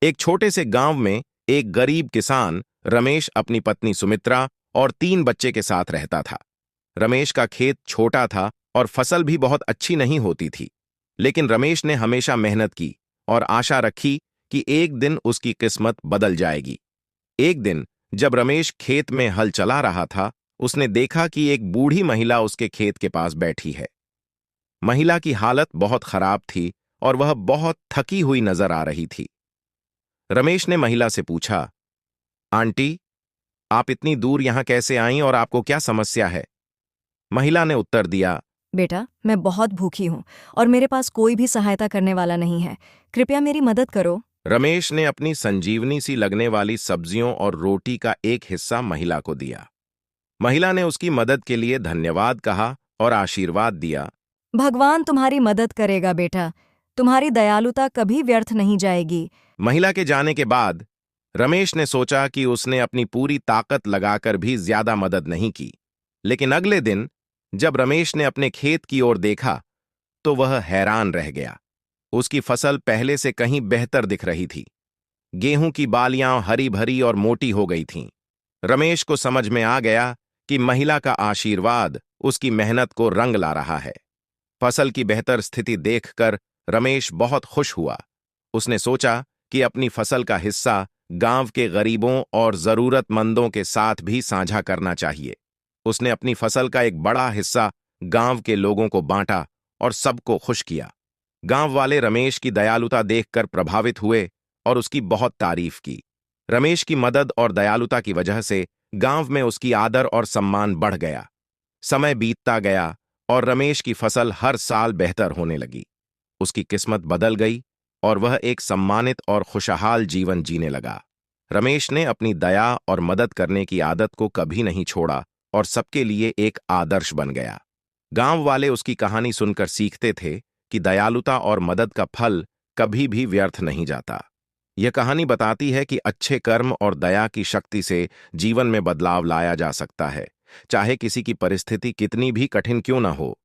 एक छोटे से गांव में एक गरीब किसान रमेश अपनी पत्नी सुमित्रा और 3 बच्चे के साथ रहता था। रमेश का खेत छोटा था और फसल भी बहुत अच्छी नहीं होती थी, लेकिन रमेश ने हमेशा मेहनत की और आशा रखी कि एक दिन उसकी किस्मत बदल जाएगी। एक दिन जब रमेश खेत में हल चला रहा था, उसने देखा कि एक बूढ़ी महिला उसके खेत के पास बैठी है। महिला की हालत बहुत खराब थी और वह बहुत थकी हुई नजर आ रही थी। रमेश ने महिला से पूछा, आंटी, आप इतनी दूर यहां कैसे आईं और आपको क्या समस्या है? महिला ने उत्तर दिया, बेटा, मैं बहुत भूखी हूँ और मेरे पास कोई भी सहायता करने वाला नहीं है। कृपया मेरी मदद करो। रमेश ने अपनी संजीवनी सी लगने वाली सब्जियों और रोटी का एक हिस्सा महिला को दिया। महिला ने उसकी मदद के लिए धन्यवाद कहा और आशीर्वाद दिया। भगवान तुम्हारी मदद करेगा बेटा। तुम्हारी दयालुता कभी व्यर्थ नहीं जाएगी। महिला के जाने के बाद रमेश ने सोचा कि उसने अपनी पूरी ताकत लगाकर भी ज्यादा मदद नहीं की। लेकिन अगले दिन जब रमेश ने अपने खेत की ओर देखा तो वह हैरान रह गया। उसकी फसल पहले से कहीं बेहतर दिख रही थी। गेहूं की बालियां हरी भरी और मोटी हो गई थीं। रमेश को समझ में आ गया कि महिला का आशीर्वाद उसकी मेहनत को रंग ला रहा है। फसल की बेहतर स्थिति देखकर रमेश बहुत खुश हुआ। उसने सोचा कि अपनी फसल का हिस्सा गांव के गरीबों और जरूरतमंदों के साथ भी साझा करना चाहिए। उसने अपनी फसल का एक बड़ा हिस्सा गांव के लोगों को बांटा और सबको खुश किया। गांव वाले रमेश की दयालुता देखकर प्रभावित हुए और उसकी बहुत तारीफ की। रमेश की मदद और दयालुता की वजह से गांव में उसकी आदर और सम्मान बढ़ गया। समय बीतता गया और रमेश की फसल हर साल बेहतर होने लगी। उसकी किस्मत बदल गई और वह एक सम्मानित और खुशहाल जीवन जीने लगा। रमेश ने अपनी दया और मदद करने की आदत को कभी नहीं छोड़ा और सबके लिए एक आदर्श बन गया। गांव वाले उसकी कहानी सुनकर सीखते थे कि दयालुता और मदद का फल कभी भी व्यर्थ नहीं जाता। यह कहानी बताती है कि अच्छे कर्म और दया की शक्ति से जीवन में बदलाव लाया जा सकता है, चाहे किसी की परिस्थिति कितनी भी कठिन क्यों न हो।